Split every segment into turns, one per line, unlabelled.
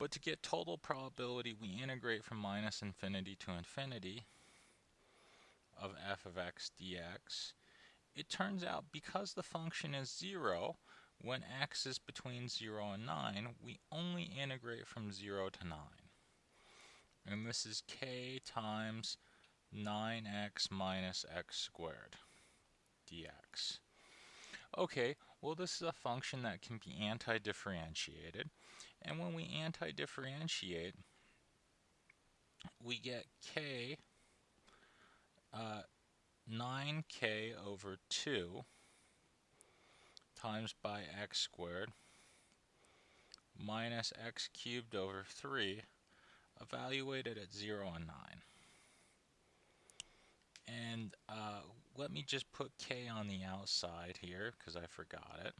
But to get total probability, we integrate from minus infinity to infinity of f of x dx. It turns out because the function is 0, when x is between 0 and 9, we only integrate from 0 to 9. And this is k times 9x minus x squared dx. Okay, well this is a function that can be anti-differentiated. And when we anti-differentiate, we get k 9k over 2 times by x squared minus x cubed over 3 evaluated at 0 and 9. And let me just put k on the outside here because I forgot it.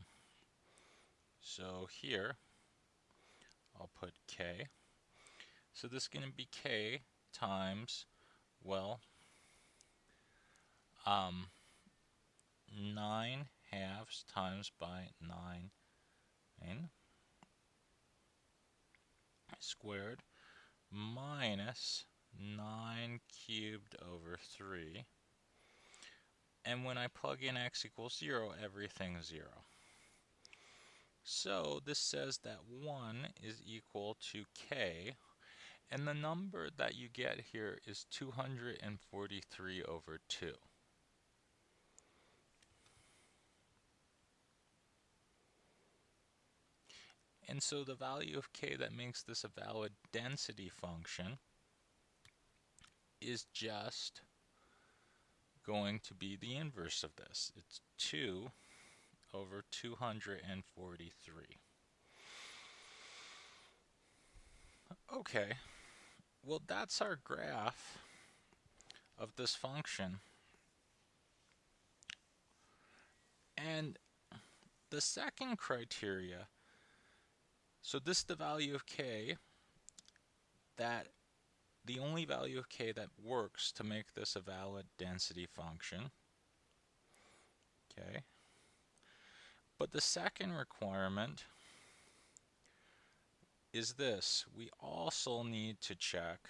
So here I'll put k. So this is going to be k times, well, 9 halves times by 9 squared minus 9 cubed over 3. And when I plug in x equals 0, everything's 0. So this says that 1 is equal to k, and the number that you get here is 243 over 2. And so the value of k that makes this a valid density function is just going to be the inverse of this. It's 2 over 243. Okay, well that's our graph of this function. And the second criteria, so this is the value of k, that the only value of k that works to make this a valid density function. Okay. But the second requirement is this. We also need to check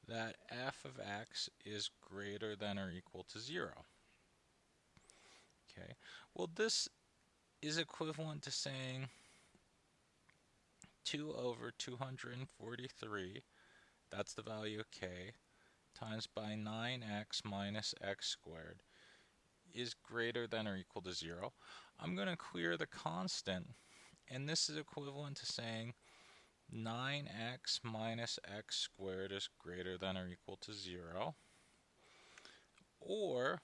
that f of x is greater than or equal to 0. Okay. Well, this is equivalent to saying 2 over 243, that's the value of k, times by 9x minus x squared is greater than or equal to 0. I'm going to clear the constant, and this is equivalent to saying 9x minus x squared is greater than or equal to 0, or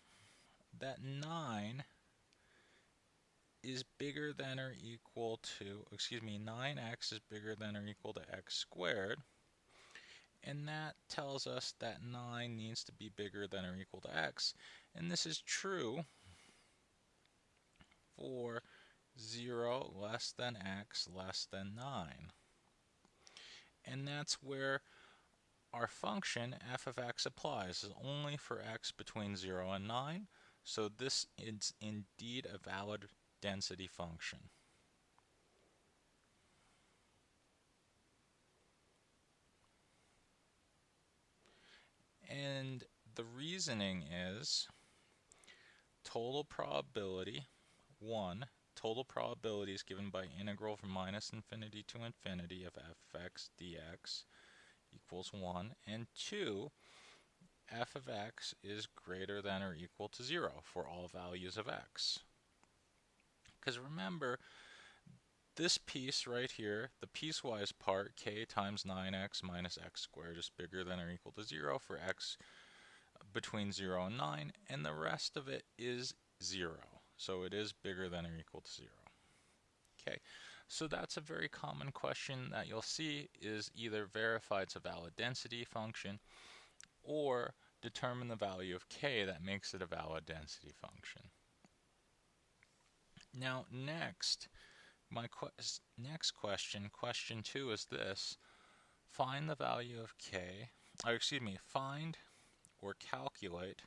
that 9 is bigger than or equal to, 9x is bigger than or equal to x squared, and that tells us that 9 needs to be bigger than or equal to x, and this is true for 0 less than x less than 9. And that's where our function f of x applies, is only for x between 0 and 9, so this is indeed a valid density function. And the reasoning is total probability, 1, total probability is given by integral from minus infinity to infinity of f of x dx equals 1, and 2, f of x is greater than or equal to 0 for all values of x. Because remember, this piece right here, the piecewise part, k times 9x minus x squared is bigger than or equal to 0 for x between 0 and 9, and the rest of it is 0. So it is bigger than or equal to 0. Okay, so that's a very common question that you'll see is either verify it's a valid density function or determine the value of k that makes it a valid density function. Now next, next question, question 2 is this. Find the value of k, find or calculate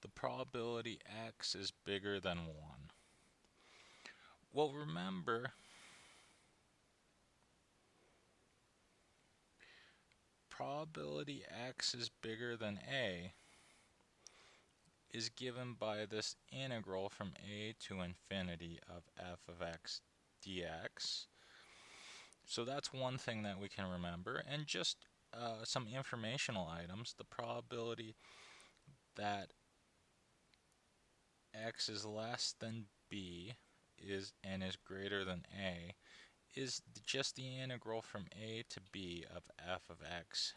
the probability x is bigger than 1. Well, remember, probability x is bigger than a is given by this integral from a to infinity of f of x dx. So that's one thing that we can remember. And just some informational items. The probability that x is less than b is greater than a is just the integral from a to b of f of x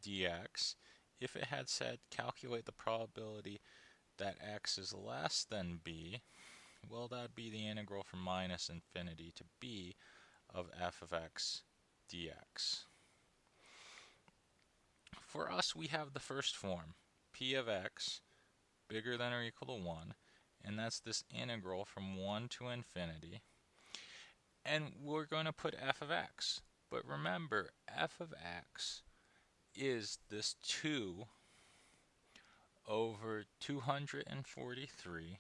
dx. If it had said calculate the probability that x is less than b, well, that would be the integral from minus infinity to b of f of x dx. For us, we have the first form, p of x bigger than or equal to 1, and that's this integral from 1 to infinity. And we're going to put f of x. But remember, f of x is this 2 over 243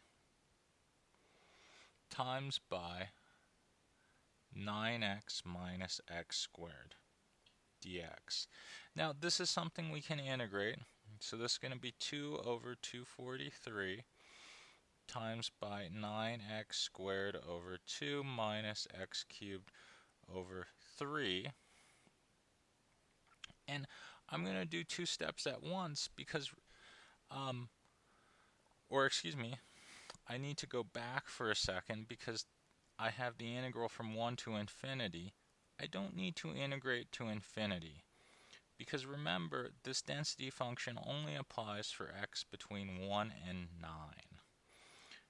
times by 9x minus x squared dx. Now, this is something we can integrate. So this is going to be 2 over 243 times by 9x squared over 2 minus x cubed over 3. And I'm going to do two steps at once because, I need to go back for a second because I have the integral from 1 to infinity. I don't need to integrate to infinity because remember, this density function only applies for x between 1 and 9.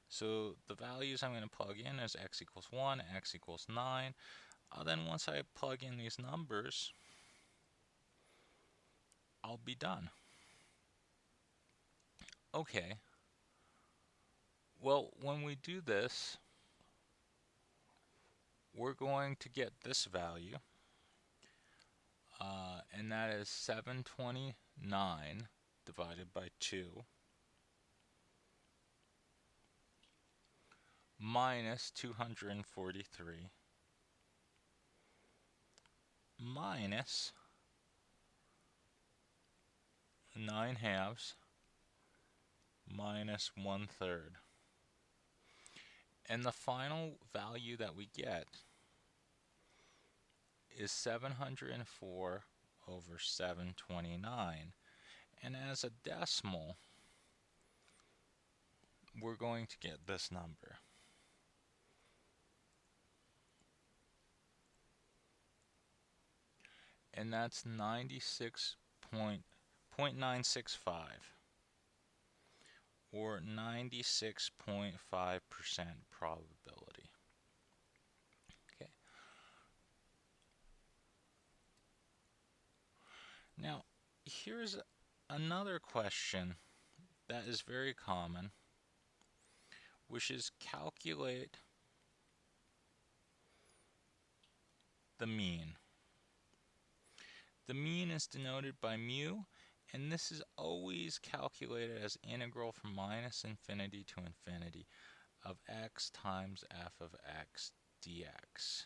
So the values I'm going to plug in is x equals 1, x equals 9. Then once I plug in these numbers, I'll be done. Okay. Well, when we do this, we're going to get this value, and that is 729 divided by 2 minus 243 minus 9 halves minus 1/3. And the final value that we get is 704 over 729. And as a decimal, we're going to get this number. And that's 96.965, or 96.5% probability. Okay. Now, here's another question that is very common, which is calculate the mean. The mean is denoted by mu, and this is always calculated as integral from minus infinity to infinity of x times f of x dx.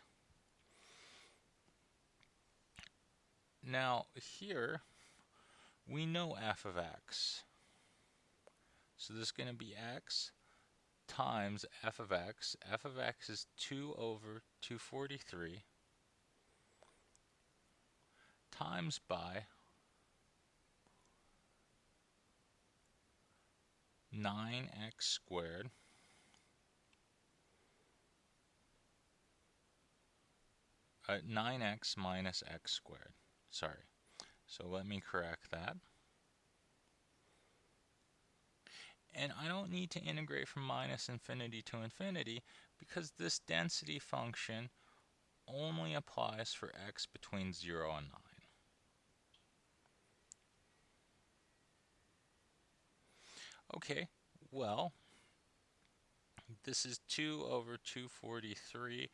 Now here we know f of x. So this is going to be x times f of x. F of x is 2 over 243 times by 9x squared uh, 9x minus x squared. Sorry. So let me correct that. And I don't need to integrate from minus infinity to infinity because this density function only applies for x between 0 and 9. Okay, well, this is 2 over 243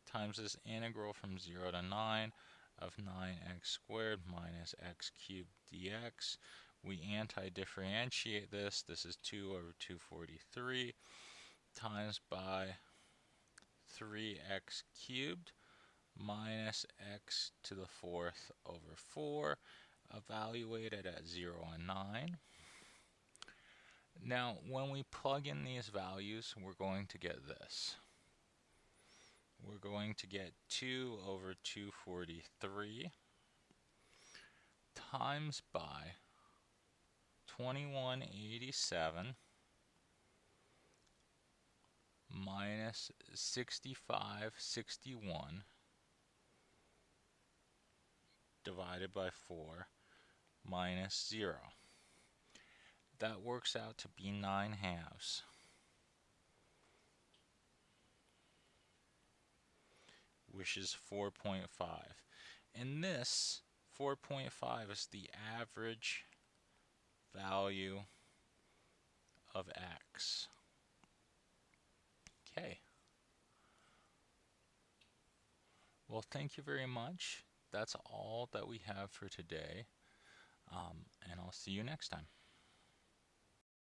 times this integral from 0 to 9 of 9x squared minus x cubed dx. We anti-differentiate this. This is 2 over 243 times by 3x cubed minus x to the 4th over 4, evaluated at 0 and 9. Now, when we plug in these values, we're going to get this. We're going to get 2 over 243 times by 2187 minus 6561 divided by 4 minus 0. That works out to be 9/2, which is 4.5. And this 4.5 is the average value of x. Okay. Well, thank you very much. That's all that we have for today, and I'll see you next time.